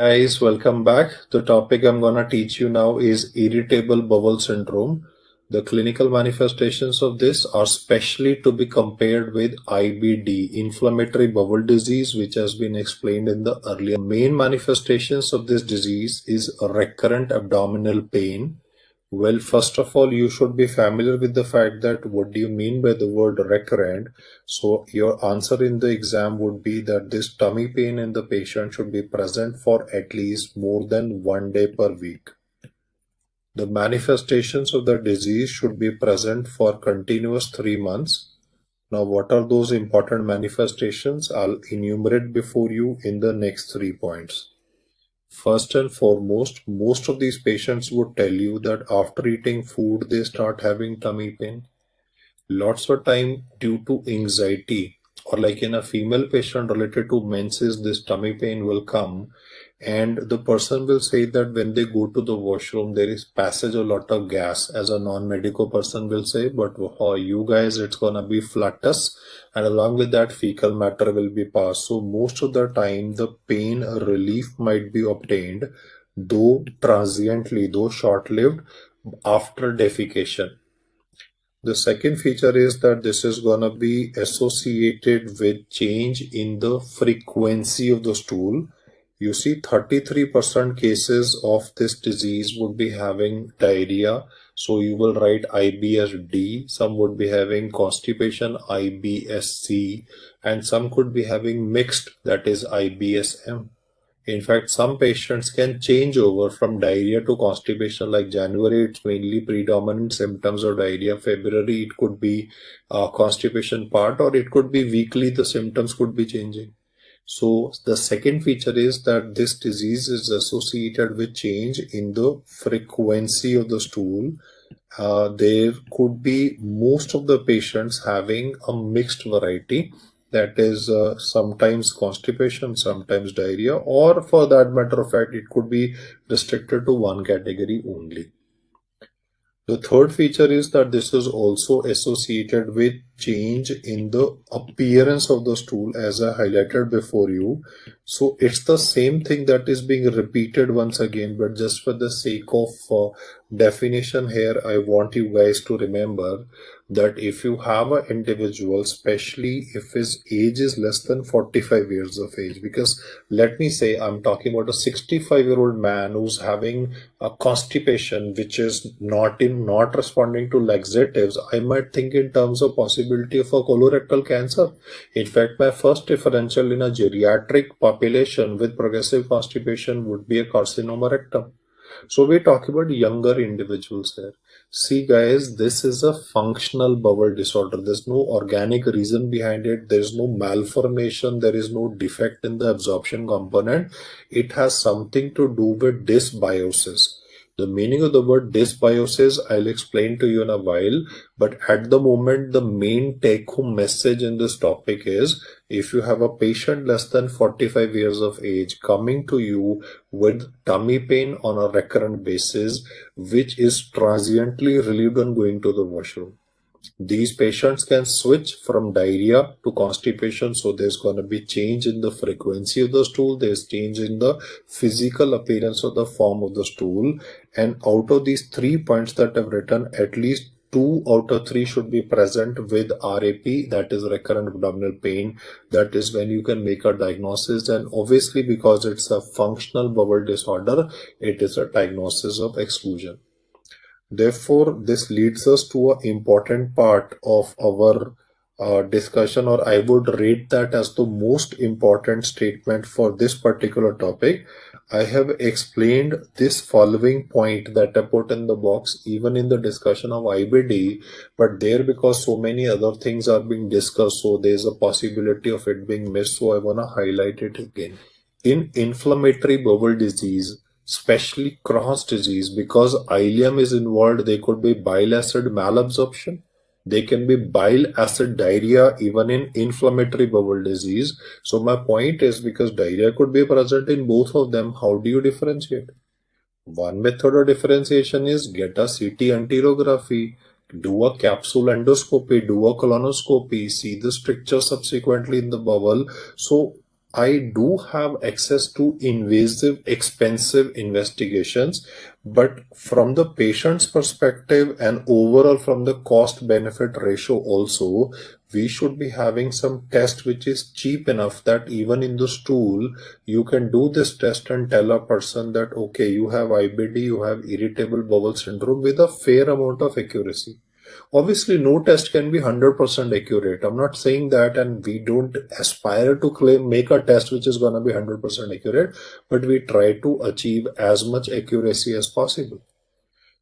Guys, welcome back. The topic I'm gonna teach you now is irritable bowel syndrome. The clinical manifestations of this are specially to be compared with IBD, inflammatory bowel disease, which has been explained in the earlier. Main manifestations of this disease is recurrent abdominal pain. Well, first of all, you should be familiar with the fact that what do you mean by the word recurrent? So your answer in the exam would be that this tummy pain in the patient should be present for at least more than 1 day per week. The manifestations of the disease should be present for continuous 3 months. Now, what are those important manifestations? I'll enumerate before you in the next 3 points. First and foremost, most of these patients would tell you that after eating food, they start having tummy pain. Lots of time due to anxiety, or like in a female patient related to menses, this tummy pain will come, and the person will say that when they go to the washroom, there is passage a lot of gas, as a non-medical person will say, but for you guys, it's gonna be flatus, and along with that, fecal matter will be passed. So most of the time, the pain relief might be obtained, though transiently, though short-lived, after defecation. The second feature is that this is going to be associated with change in the frequency of the stool. You see 33% cases of this disease would be having diarrhea. So you will write IBS-D. Some would be having constipation, IBS-C, and some could be having mixed, that is IBS-M. In fact, some patients can change over from diarrhea to constipation. Like January, it's mainly predominant symptoms of diarrhea. February, it could be constipation part, or it could be weekly, the symptoms could be changing. So the second feature is that this disease is associated with change in the frequency of the stool. There could be most of the patients having a mixed variety. That is sometimes constipation, sometimes diarrhea, or for that matter of fact, it could be restricted to one category only. The third feature is that this is also associated with change in the appearance of the stool, as I highlighted before you. So it's the same thing that is being repeated once again, but just for the sake of definition here, I want you guys to remember that if you have an individual, especially if his age is less than 45 years of age, because let me say I'm talking about a 65-year-old man who's having a constipation which is not responding to laxatives, I might think in terms of possibility of a colorectal cancer. In fact, my first differential in a geriatric population with progressive constipation would be a carcinoma rectum. So we're talking about younger individuals here. See guys, this is a functional bowel disorder. There's no organic reason behind it. There's no malformation. There is no defect in the absorption component. It has something to do with dysbiosis. The meaning of the word dysbiosis, I'll explain to you in a while, but at the moment, the main take-home message in this topic is, if you have a patient less than 45 years of age coming to you with tummy pain on a recurrent basis, which is transiently relieved on going to the washroom, these patients can switch from diarrhea to constipation. So there's going to be change in the frequency of the stool. There's change in the physical appearance of the form of the stool. And out of these 3 points that I've written, at least 2 out of 3 should be present with RAP, that is recurrent abdominal pain. That is when you can make a diagnosis. And obviously, because it's a functional bowel disorder, it is a diagnosis of exclusion. Therefore, this leads us to an important part of our discussion, or I would rate that as the most important statement for this particular topic. I have explained this following point that I put in the box even in the discussion of IBD, but there, because so many other things are being discussed, so there's a possibility of it being missed, so I want to highlight it again. In inflammatory bowel disease, especially Crohn's disease, because ileum is involved, there could be bile acid malabsorption. There can be bile acid diarrhea even in inflammatory bowel disease. So my point is, because diarrhea could be present in both of them, how do you differentiate? One method of differentiation is get a CT enterography, do a capsule endoscopy, do a colonoscopy, see the stricture subsequently in the bowel. So I do have access to invasive, expensive investigations, but from the patient's perspective and overall from the cost benefit ratio also, we should be having some test which is cheap enough that even in the stool, you can do this test and tell a person that, okay, you have IBD, you have irritable bowel syndrome with a fair amount of accuracy. Obviously, no test can be 100% accurate. I'm not saying that, and we don't aspire to claim make a test which is going to be 100% accurate, but we try to achieve as much accuracy as possible.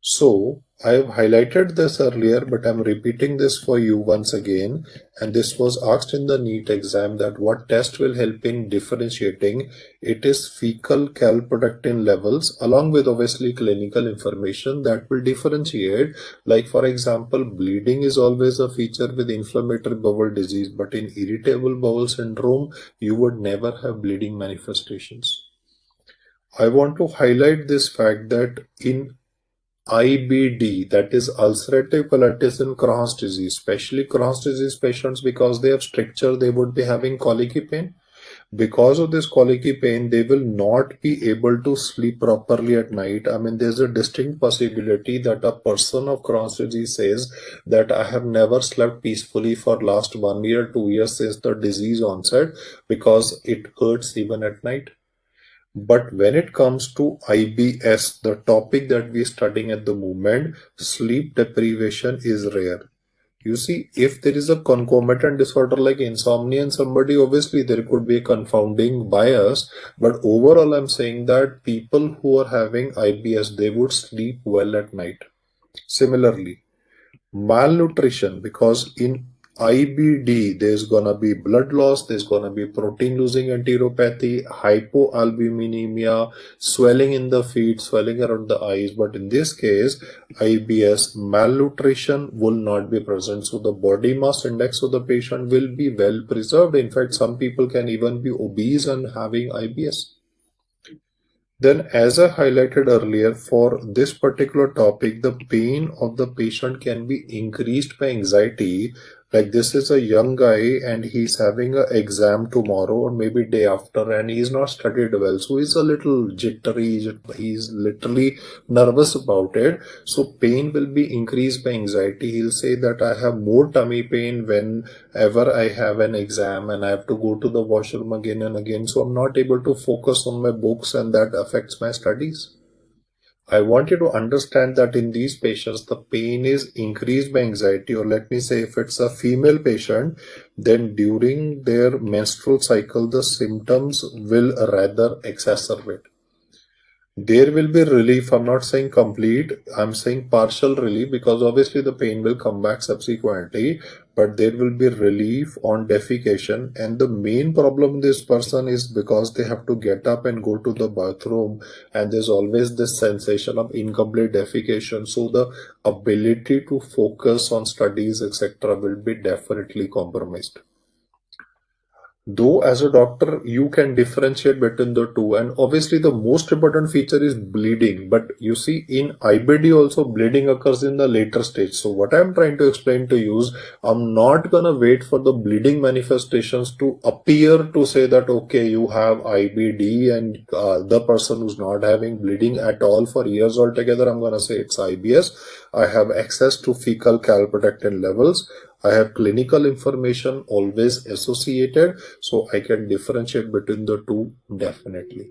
So, I have highlighted this earlier, but I'm repeating this for you once again. And this was asked in the NEET exam that what test will help in differentiating. It is fecal calprotectin levels along with obviously clinical information that will differentiate. Like for example, bleeding is always a feature with inflammatory bowel disease, but in irritable bowel syndrome, you would never have bleeding manifestations. I want to highlight this fact that in IBD, that is ulcerative colitis and Crohn's disease, especially Crohn's disease patients, because they have stricture, they would be having colicky pain. Because of this colicky pain, they will not be able to sleep properly at night. I mean, there's a distinct possibility that a person of Crohn's disease says that I have never slept peacefully for last 1 year, 2 years since the disease onset because it hurts even at night. But when it comes to IBS, the topic that we're studying at the moment, sleep deprivation is rare. You see, if there is a concomitant disorder like insomnia in somebody, obviously there could be a confounding bias. But overall, I'm saying that people who are having IBS, they would sleep well at night. Similarly, malnutrition, because in IBD there's gonna be blood loss, there's gonna be protein losing enteropathy, hypoalbuminemia, swelling in the feet, swelling around the eyes. But in this case, IBS, malnutrition will not be present. So the body mass index of the patient will be well preserved. In fact, some people can even be obese and having IBS. Then, as I highlighted earlier, for this particular topic, the pain of the patient can be increased by anxiety. Like this is a young guy and he's having an exam tomorrow or maybe day after, and he's not studied well. So he's a little jittery. He's literally nervous about it. So pain will be increased by anxiety. He'll say that I have more tummy pain whenever I have an exam and I have to go to the washroom again and again. So I'm not able to focus on my books and that affects my studies. I want you to understand that in these patients, the pain is increased by anxiety, or let me say, if it's a female patient, then during their menstrual cycle, the symptoms will rather exacerbate. There will be relief. I'm not saying complete, I'm saying partial relief because obviously the pain will come back subsequently, but there will be relief on defecation. And the main problem in this person is because they have to get up and go to the bathroom, and there's always this sensation of incomplete defecation. So the ability to focus on studies, etc., will be definitely compromised. Though as a doctor, you can differentiate between the two, and obviously the most important feature is bleeding. But you see, in IBD also bleeding occurs in the later stage. So what I'm trying to explain to you is, I'm not gonna wait for the bleeding manifestations to appear to say that okay, you have IBD, and the person who's not having bleeding at all for years altogether, I'm gonna say it's IBS. I have access to fecal calprotectin levels. I have clinical information always associated, so I can differentiate between the two definitely.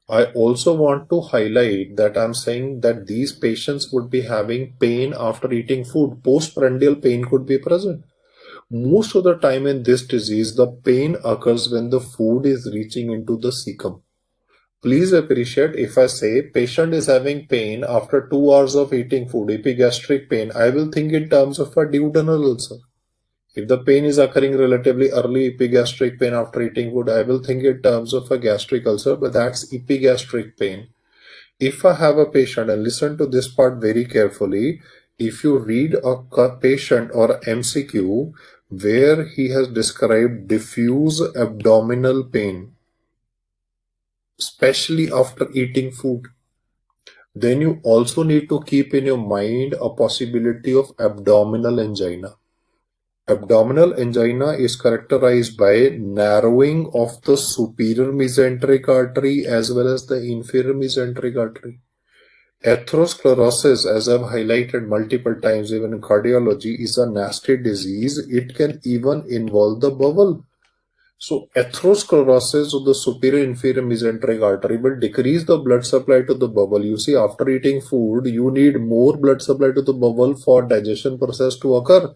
I also want to highlight that I'm saying that these patients would be having pain after eating food. Postprandial pain could be present. Most of the time in this disease, the pain occurs when the food is reaching into the cecum. Please appreciate if I say patient is having pain after 2 hours of eating food, epigastric pain, I will think in terms of a duodenal ulcer. If the pain is occurring relatively early, epigastric pain after eating food, I will think in terms of a gastric ulcer, but that's epigastric pain. If I have a patient, and listen to this part very carefully, if you read a patient or MCQ where he has described diffuse abdominal pain, especially after eating food, then you also need to keep in your mind a possibility of abdominal angina. Abdominal angina is characterized by narrowing of the superior mesenteric artery as well as the inferior mesenteric artery. Atherosclerosis, as I've highlighted multiple times, even in cardiology, is a nasty disease. It can even involve the bowel. So atherosclerosis of the superior inferior mesenteric artery will decrease the blood supply to the bowel. You see, after eating food, you need more blood supply to the bowel for digestion process to occur.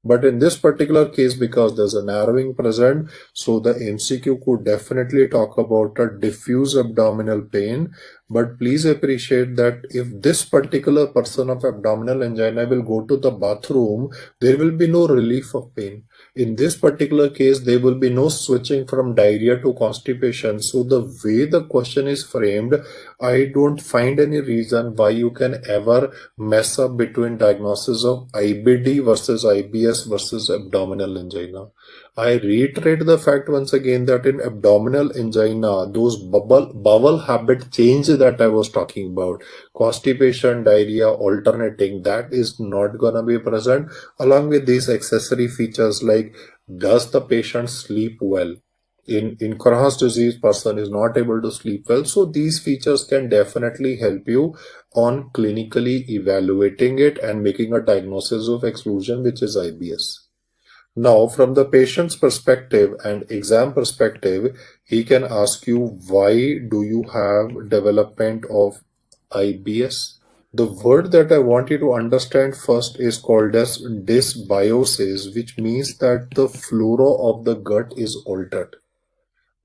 But in this particular case, because there's a narrowing present, so the MCQ could definitely talk about a diffuse abdominal pain. But please appreciate that if this particular person of abdominal angina will go to the bathroom, there will be no relief of pain. In this particular case, there will be no switching from diarrhea to constipation. So the way the question is framed, I don't find any reason why you can ever mess up between diagnosis of IBD versus IBS versus abdominal angina. I reiterate the fact once again that in abdominal angina, those bowel habit change that I was talking about, constipation, diarrhea, alternating, that is not gonna be present, along with these accessory features like, does the patient sleep well? In Crohn's disease, person is not able to sleep well. So these features can definitely help you on clinically evaluating it and making a diagnosis of exclusion, which is IBS. Now, from the patient's perspective and exam perspective, he can ask you, why do you have development of IBS? The word that I want you to understand first is called as dysbiosis, which means that the flora of the gut is altered.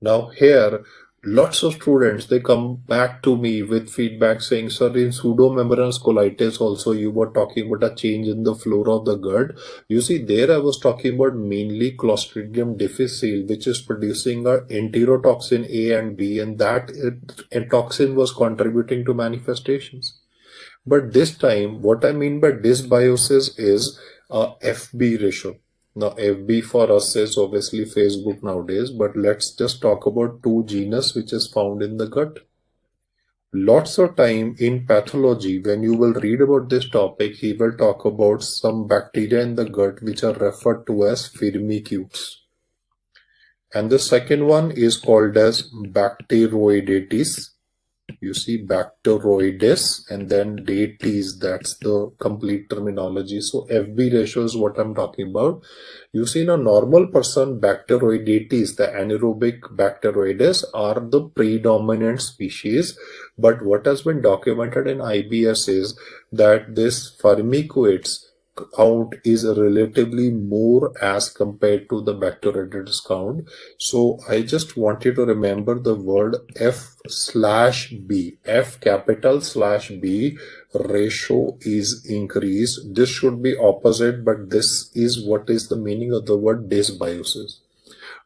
Now here, lots of students, they come back to me with feedback saying, sir, in pseudomembranous colitis also you were talking about a change in the flora of the gut. You see, there I was talking about mainly Clostridium difficile, which is producing a enterotoxin A and B, and that toxin was contributing to manifestations. But this time, what I mean by dysbiosis is a FB ratio. Now, FB for us is obviously Facebook nowadays, but let's just talk about two genus which is found in the gut. Lots of time in pathology, when you will read about this topic, he will talk about some bacteria in the gut which are referred to as firmicutes. And the second one is called as bacteroidetes. You see, bacteroides and then dates, that's the complete terminology. So FB ratio is what I'm talking about. You see, in a normal person, bacteroidetes, the anaerobic bacteroides, are the predominant species. But what has been documented in IBS is that this firmicutes count is relatively more as compared to the bacteroides count. So I just want you to remember the word F/B, F capital /B, ratio is increased. This should be opposite, but this is what is the meaning of the word dysbiosis.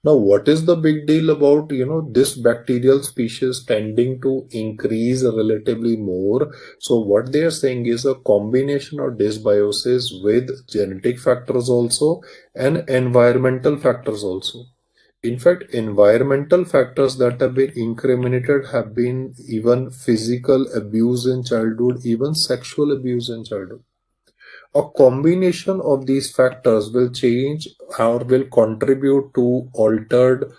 Now, what is the big deal about, this bacterial species tending to increase relatively more? So what they are saying is a combination of dysbiosis with genetic factors also and environmental factors also. In fact, environmental factors that have been incriminated have been even physical abuse in childhood, even sexual abuse in childhood. A combination of these factors will change or will contribute to altered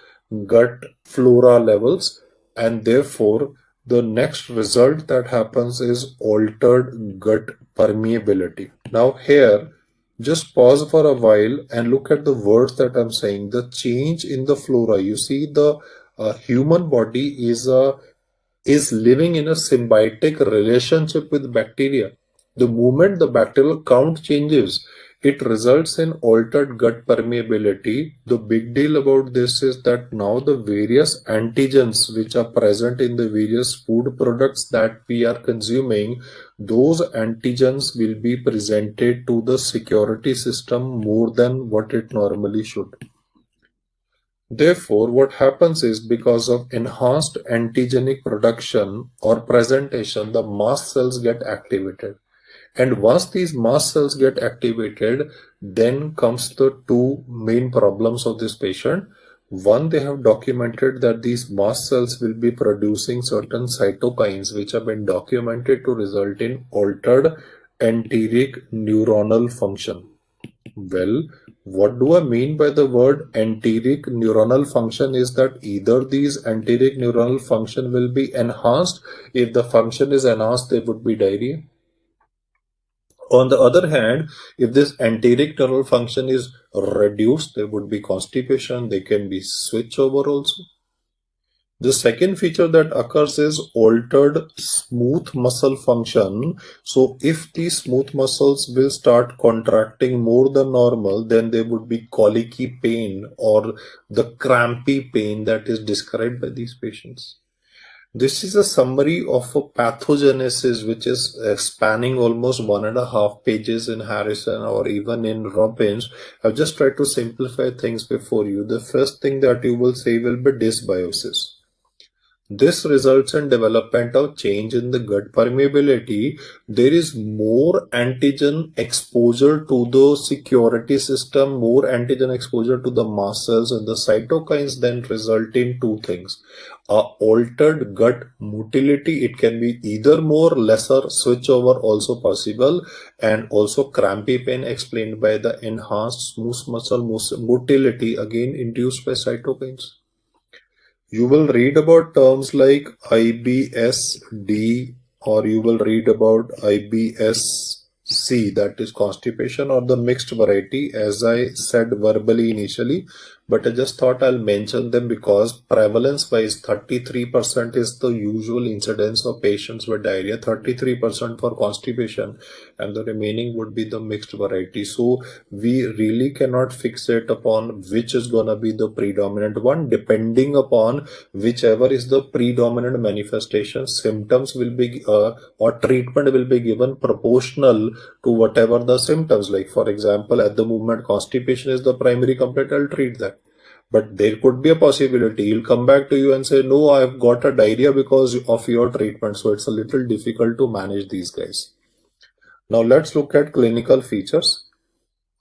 gut flora levels, and therefore the next result that happens is altered gut permeability. Now here, just pause for a while and look at the words that I'm saying. The change in the flora. You see, the human body is living in a symbiotic relationship with bacteria. The moment the bacterial count changes, it results in altered gut permeability. The big deal about this is that now the various antigens which are present in the various food products that we are consuming, those antigens will be presented to the security system more than what it normally should. Therefore, what happens is, because of enhanced antigenic production or presentation, the mast cells get activated. And once these mast cells get activated, then comes the two main problems of this patient. One, they have documented that these mast cells will be producing certain cytokines which have been documented to result in altered enteric neuronal function. Well, What do I mean by the word enteric neuronal function is that either these enteric neuronal function will be enhanced. If the function is enhanced, there would be diarrhea. On the other hand, if this enteric neural function is reduced, there would be constipation. They can be switch over also. The second feature that occurs is altered smooth muscle function. So if these smooth muscles will start contracting more than normal, then there would be colicky pain or the crampy pain that is described by these patients. This is a summary of a pathogenesis which is spanning almost 1.5 pages in Harrison or even in Robbins. I've just tried to simplify things before you. The first thing that you will say will be dysbiosis. This results in development of change in the gut permeability. There is more antigen exposure to the security system, more antigen exposure to the mast cells, and the cytokines then result in two things. Altered gut motility, it can be either more, lesser, switchover also possible, and also crampy pain explained by the enhanced smooth muscle motility, again induced by cytokines. You will read about terms like IBS-D, or you will read about IBS-C, that is constipation or the mixed variety, as I said verbally initially, but I just thought I'll mention them because prevalence wise 33% is the usual incidence of patients with diarrhea, 33% for constipation, and the remaining would be the mixed variety. So we really cannot fixate upon which is going to be the predominant one. Depending upon whichever is the predominant manifestation, symptoms will be or treatment will be given proportional to whatever the symptoms. Like for example, at the moment constipation is the primary complaint, I'll treat that. But there could be a possibility he'll come back to you and say, no, I've got a diarrhea because of your treatment. So it's a little difficult to manage these guys. Now let's look at clinical features.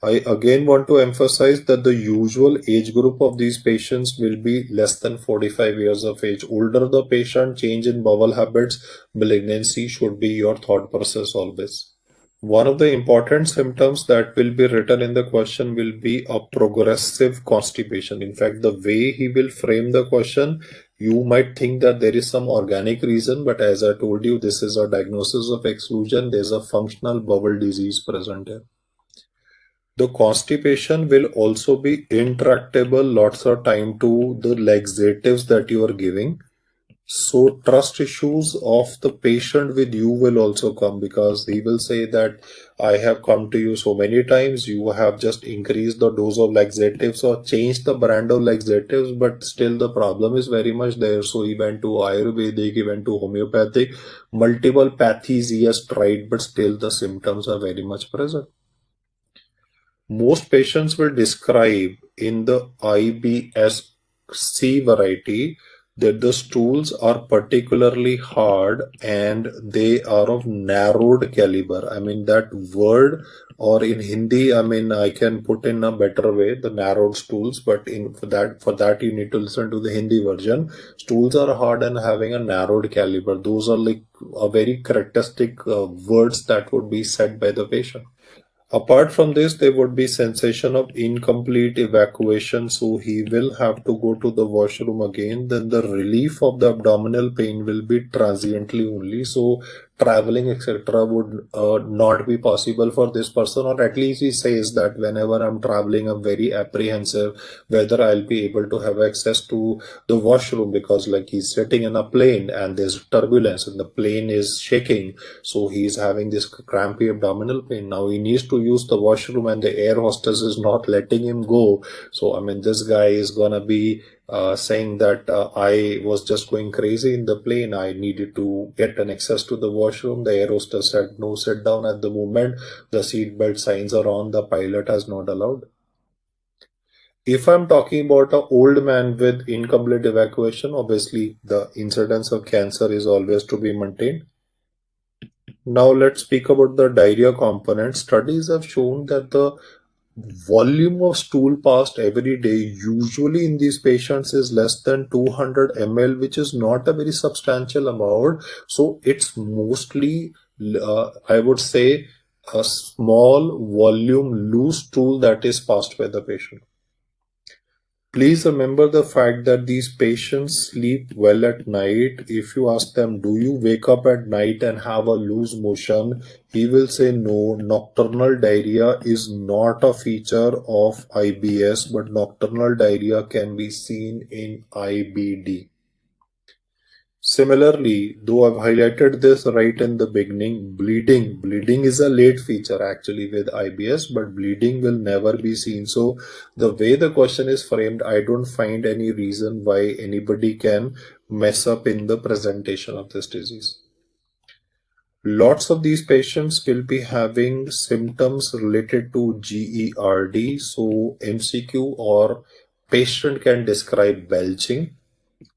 I again want to emphasize that the usual age group of these patients will be less than 45 years of age. Older the patient, change in bowel habits, malignancy should be your thought process always. One of the important symptoms that will be written in the question will be a progressive constipation. In fact, the way he will frame the question, you might think that there is some organic reason, but as I told you, this is a diagnosis of exclusion. There's a functional bowel disease present here. The constipation will also be intractable lots of time to the laxatives that you are giving. So trust issues of the patient with you will also come, because he will say that I have come to you so many times, you have just increased the dose of laxatives or changed the brand of laxatives, but still the problem is very much there. So he went to Ayurvedic, he went to homeopathic, multiple pathies he has tried, but still the symptoms are very much present. Most patients will describe in the IBS-C variety that the stools are particularly hard and they are of narrowed caliber. I mean that word, or in Hindi, I mean I can put in a better way, the narrowed stools, but for that you need to listen to the Hindi version. Stools are hard and having a narrowed caliber. Those are like a very characteristic words that would be said by the patient. Apart from this, there would be sensation of incomplete evacuation, so he will have to go to the washroom again. Then the relief of the abdominal pain will be transiently only, so traveling etc. would not be possible for this person, or at least he says that whenever I'm traveling, I'm very apprehensive whether I'll be able to have access to the washroom, because like he's sitting in a plane and there's turbulence and the plane is shaking, so he's having this crampy abdominal pain. Now he needs to use the washroom and the air hostess is not letting him go. So I mean this guy is gonna be saying that I was just going crazy in the plane. I needed to get an access to the washroom. The air hostess said, no, sit down at the moment. The seatbelt signs are on. The pilot has not allowed. If I'm talking about an old man with incomplete evacuation, obviously the incidence of cancer is always to be maintained. Now let's speak about the diarrhea component. Studies have shown that the volume of stool passed every day usually in these patients is less than 200 ml, which is not a very substantial amount. So it's mostly I would say a small volume loose stool that is passed by the patient. Please remember the fact that these patients sleep well at night. If you ask them, do you wake up at night and have a loose motion? He will say no. Nocturnal diarrhea is not a feature of IBS, but nocturnal diarrhea can be seen in IBD. Similarly, though I've highlighted this right in the beginning, bleeding is a late feature actually with IBS, but bleeding will never be seen. So the way the question is framed, I don't find any reason why anybody can mess up in the presentation of this disease. Lots of these patients will be having symptoms related to GERD. So MCQ or patient can describe belching,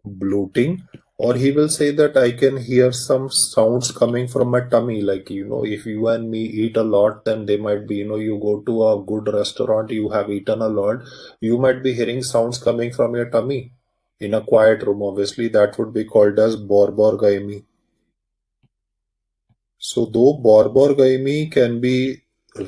bloating, or he will say that I can hear some sounds coming from my tummy. Like, if you and me eat a lot, then they might be, you go to a good restaurant, you have eaten a lot, you might be hearing sounds coming from your tummy in a quiet room. Obviously, that would be called as borborygmi. So though borborygmi can be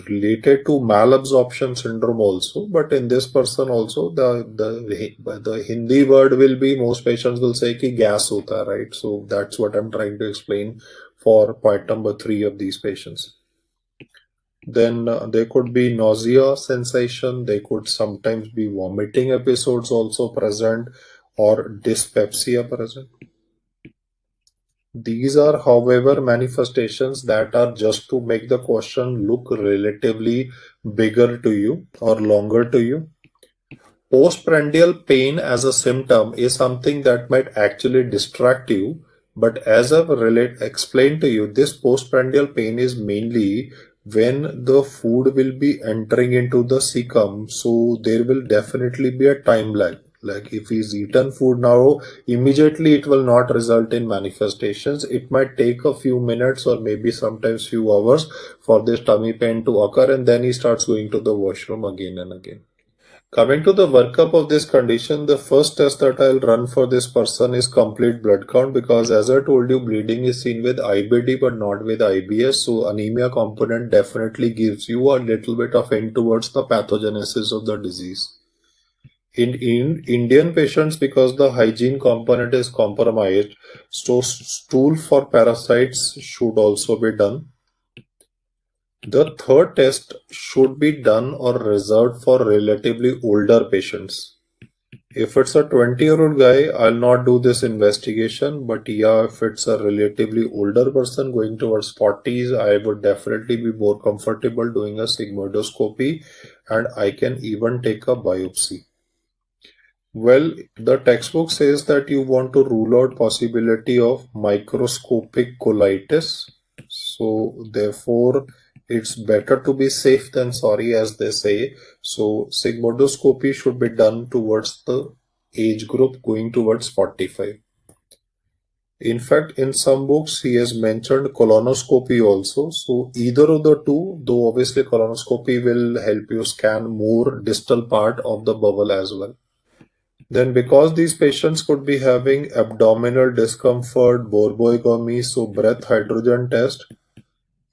related to malabsorption syndrome also, but in this person also the Hindi word will be, most patients will say ki gas hota, right? So that's what I'm trying to explain for point number 3 of these patients. Then there could be nausea sensation, they could sometimes be vomiting episodes also present, or dyspepsia present. These are, however, manifestations that are just to make the question look relatively bigger to you or longer to you. Postprandial pain as a symptom is something that might actually distract you, but as I've explained to you, this postprandial pain is mainly when the food will be entering into the cecum, so there will definitely be a time lag. Like if he's eaten food now, immediately it will not result in manifestations. It might take a few minutes or maybe sometimes few hours for this tummy pain to occur, and then he starts going to the washroom again and again. Coming to the workup of this condition, the first test that I'll run for this person is complete blood count, because as I told you, bleeding is seen with IBD but not with IBS. So anemia component definitely gives you a little bit of hint towards the pathogenesis of the disease. In Indian patients, because the hygiene component is compromised, so stool for parasites should also be done. The third test should be done or reserved for relatively older patients. If it's a 20-year-old guy, I'll not do this investigation, but yeah, if it's a relatively older person going towards 40s, I would definitely be more comfortable doing a sigmoidoscopy, and I can even take a biopsy. Well, the textbook says that you want to rule out possibility of microscopic colitis. So therefore, it's better to be safe than sorry, as they say. So sigmoidoscopy should be done towards the age group going towards 45. In fact, in some books, he has mentioned colonoscopy also. So either of the two, though obviously colonoscopy will help you scan more distal part of the bowel as well. Then because these patients could be having abdominal discomfort, borborygmi, so breath hydrogen test.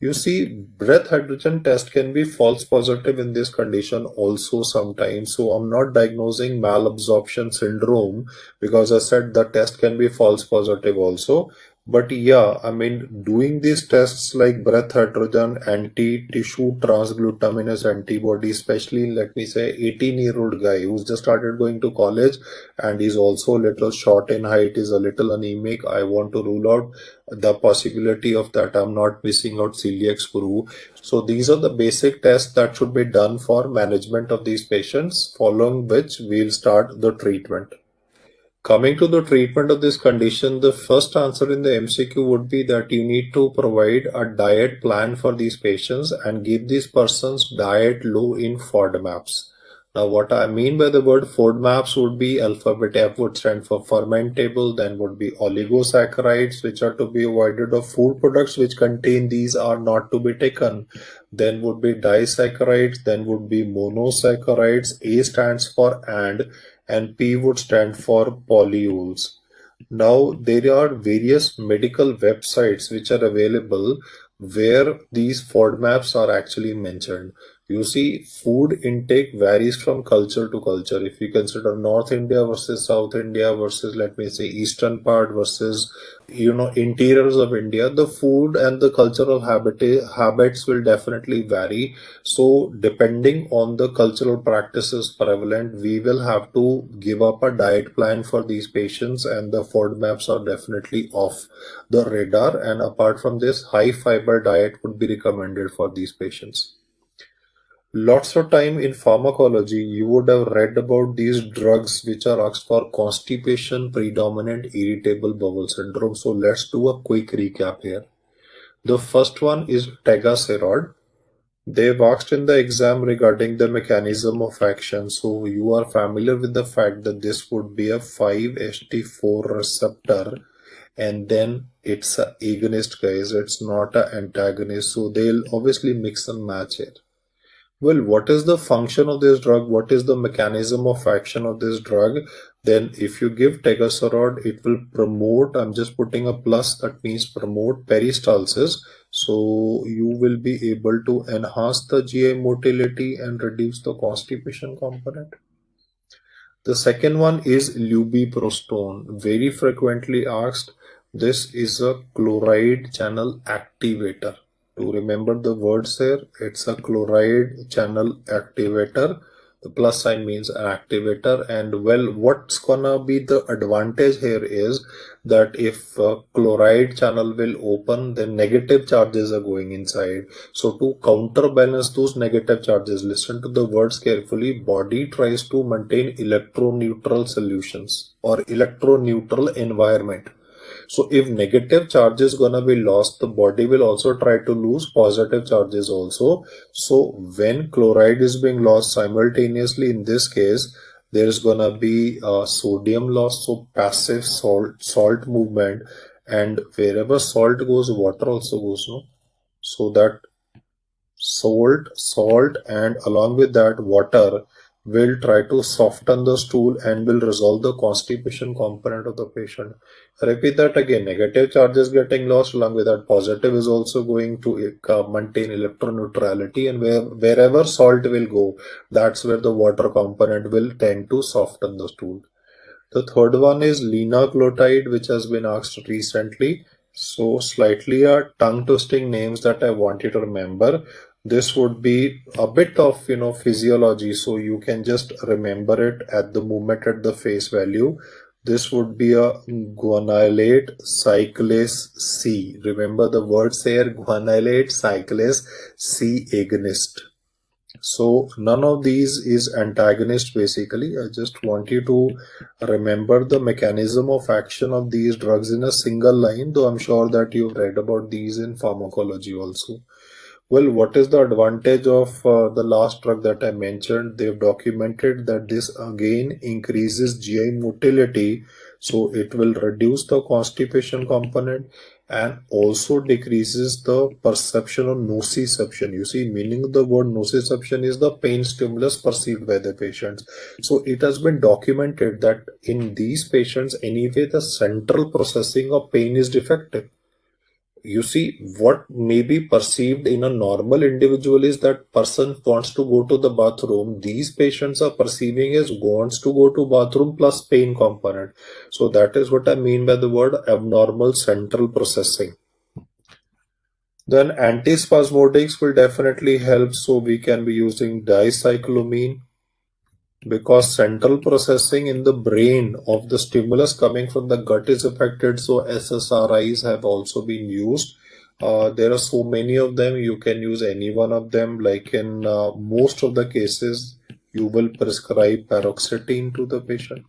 You see, breath hydrogen test can be false positive in this condition also sometimes. So I'm not diagnosing malabsorption syndrome, because I said the test can be false positive also. But yeah, I mean, doing these tests like breath hydrogen, anti-tissue transglutaminase antibody, especially let me say 18-year-old guy who's just started going to college and is also a little short in height, is a little anemic. I want to rule out the possibility of that I'm not missing out celiac sprue. So these are the basic tests that should be done for management of these patients, following which we'll start the treatment. Coming to the treatment of this condition, the first answer in the MCQ would be that you need to provide a diet plan for these patients and give these persons diet low in FODMAPs. Now, what I mean by the word FODMAPs would be alphabet F would stand for fermentable, then would be oligosaccharides, which are to be avoided, of food products which contain these are not to be taken. Then would be disaccharides, then would be monosaccharides. A stands for and P would stand for polyols. Now, there are various medical websites which are available where these FODMAPs are actually mentioned. You see, food intake varies from culture to culture. If you consider North India versus South India versus, let me say, Eastern part versus, interiors of India, the food and the cultural habits will definitely vary. So, depending on the cultural practices prevalent, we will have to give up a diet plan for these patients, and the FODMAPs are definitely off the radar. And apart from this, high fiber diet would be recommended for these patients. Lots of time in pharmacology, you would have read about these drugs which are asked for constipation, predominant irritable bowel syndrome. So let's do a quick recap here. The first one is tegaserod. They've asked in the exam regarding the mechanism of action. So you are familiar with the fact that this would be a 5-HT4 receptor, and then it's an agonist, guys. It's not an antagonist. So they'll obviously mix and match it. Well, what is the function of this drug? What is the mechanism of action of this drug? Then if you give tegaserod, it will promote, I'm just putting a plus, that means promote peristalsis. So you will be able to enhance the GI motility and reduce the constipation component. The second one is lubiprostone, very frequently asked. This is a chloride channel activator. To remember the words here, it's a chloride channel activator. The plus sign means an activator. And well, what's gonna be the advantage here is that if chloride channel will open, then negative charges are going inside. So to counterbalance those negative charges, listen to the words carefully. Body tries to maintain electroneutral solutions or electroneutral environment. So if negative charge is gonna be lost, the body will also try to lose positive charges also. So when chloride is being lost simultaneously, in this case, there is gonna be sodium loss, so passive salt movement, and wherever salt goes, water also goes, no? So that salt, and along with that water will try to soften the stool and will resolve the constipation component of the patient. Repeat that again. Negative charges getting lost, along with that positive is also going to maintain electroneutrality, and wherever salt will go, that's where the water component will tend to soften the stool. The third one is linaclotide, which has been asked recently. So slightly tongue twisting names that I want you to remember. This would be a bit of physiology, so you can just remember it at the moment at the face value. This would be a guanylate cyclase C. Remember the words here: guanylate cyclase C agonist. So none of these is antagonist basically. I just want you to remember the mechanism of action of these drugs in a single line, though I'm sure that you've read about these in pharmacology also. Well, what is the advantage of the last drug that I mentioned? They've documented that this again increases GI motility, so it will reduce the constipation component and also decreases the perception of nociception. You see, meaning of the word nociception is the pain stimulus perceived by the patients. So it has been documented that in these patients, anyway, the central processing of pain is defective. You see, what may be perceived in a normal individual is that person wants to go to the bathroom. These patients are perceiving as wants to go to bathroom plus pain component. So that is what I mean by the word abnormal central processing. Then antispasmodics will definitely help. So we can be using dicyclomine, because central processing in the brain of the stimulus coming from the gut is affected. So SSRIs have also been used. There are so many of them. You can use any one of them. Like in most of the cases, you will prescribe paroxetine to the patient.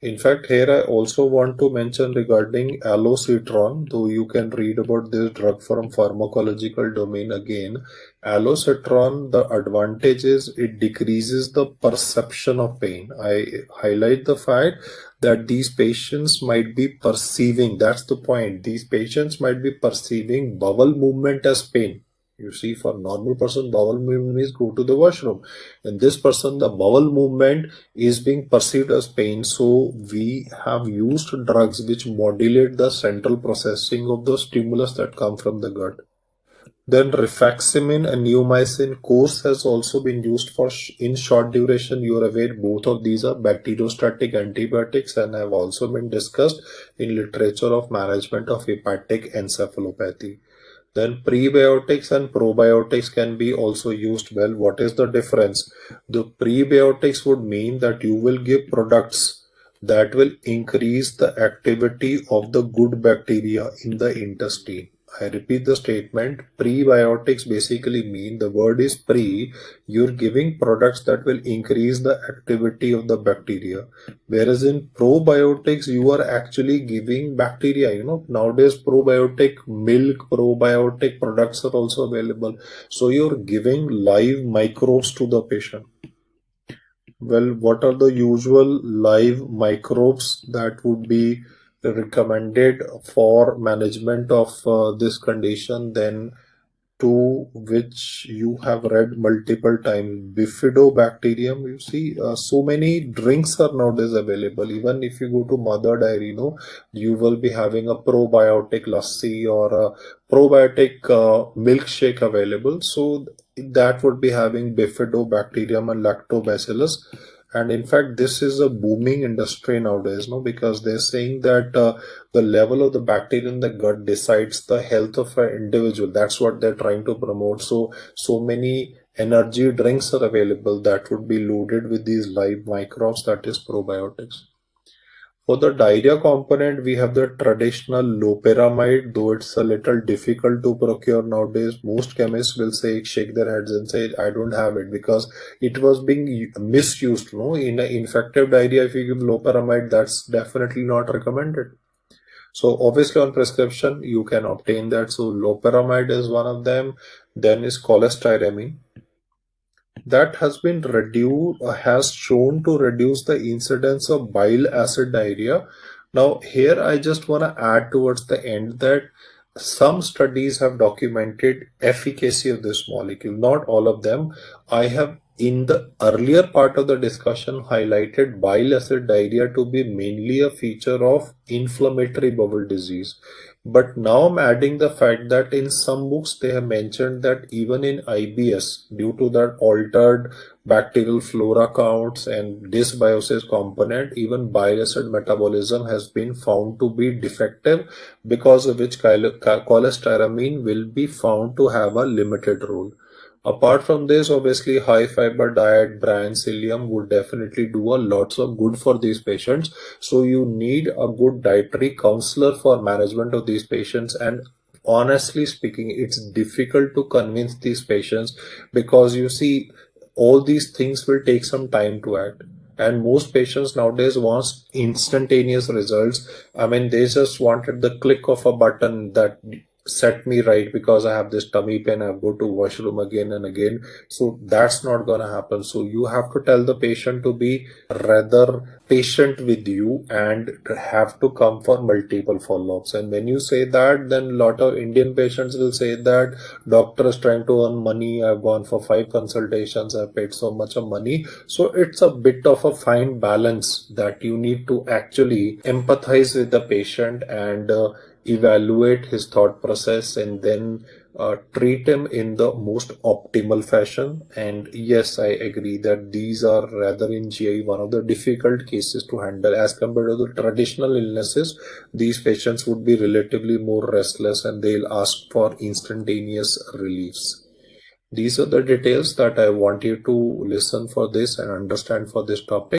In fact, here I also want to mention regarding allocitron, though you can read about this drug from pharmacological domain again. Allocitron, the advantage is it decreases the perception of pain. I highlight the fact that these patients might be perceiving, that's the point, these patients might be perceiving bowel movement as pain. You see, for normal person, bowel movement means go to the washroom. In this person, the bowel movement is being perceived as pain. So we have used drugs which modulate the central processing of the stimulus that come from the gut. Then rifaximin and neomycin course has also been used for in short duration. You are aware both of these are bacteriostatic antibiotics and have also been discussed in literature of management of hepatic encephalopathy. Then prebiotics and probiotics can be also used well. What is the difference? The prebiotics would mean that you will give products that will increase the activity of the good bacteria in the intestine. I repeat the statement. Prebiotics basically mean, the word is pre, you're giving products that will increase the activity of the bacteria. Whereas in probiotics, you are actually giving bacteria. Nowadays probiotic milk, probiotic products are also available. So you're giving live microbes to the patient. Well, what are the usual live microbes that would be recommended for management of this condition? Then to which you have read multiple times, bifidobacterium. You see, so many drinks are nowadays available. Even if you go to Mother Dairy, you will be having a probiotic lassi or a probiotic milkshake available. So that would be having bifidobacterium and lactobacillus. And in fact, this is a booming industry nowadays, because they're saying that the level of the bacteria in the gut decides the health of an individual. That's what they're trying to promote. So many energy drinks are available that would be loaded with these live microbes, that is probiotics. For the diarrhea component, we have the traditional loperamide, though it's a little difficult to procure nowadays. Most chemists will shake their heads and say, I don't have it, because it was being misused. In an infective diarrhea, if you give loperamide, that's definitely not recommended. So obviously on prescription, you can obtain that. So loperamide is one of them. Then is cholestyramine. That has been has shown to reduce the incidence of bile acid diarrhea. Now here I just want to add towards the end that some studies have documented efficacy of this molecule, not all of them. I have in the earlier part of the discussion highlighted bile acid diarrhea to be mainly a feature of inflammatory bowel disease. But now I'm adding the fact that in some books they have mentioned that even in IBS, due to that altered bacterial flora counts and dysbiosis component, even bile acid metabolism has been found to be defective, because of which cholestyramine will be found to have a limited role. Apart from this, obviously high fiber diet, bran, psyllium would definitely do a lots of good for these patients. So you need a good dietary counselor for management of these patients. And honestly speaking, it's difficult to convince these patients, because you see, all these things will take some time to act. And most patients nowadays want instantaneous results. I mean, they just wanted the click of a button that set me right, because I have this tummy pain, I go to washroom again and again. So that's not gonna happen. So you have to tell the patient to be rather patient with you and have to come for multiple follow-ups. And when you say that, then a lot of Indian patients will say that doctor is trying to earn money. I've gone for 5 consultations, I've paid so much of money. So it's a bit of a fine balance that you need to actually empathize with the patient and evaluate his thought process, and then treat him in the most optimal fashion. And yes, I agree that these are rather in GI one of the difficult cases to handle as compared to the traditional illnesses. These patients would be relatively more restless and they'll ask for instantaneous reliefs. These are the details that I want you to listen for this and understand for this topic.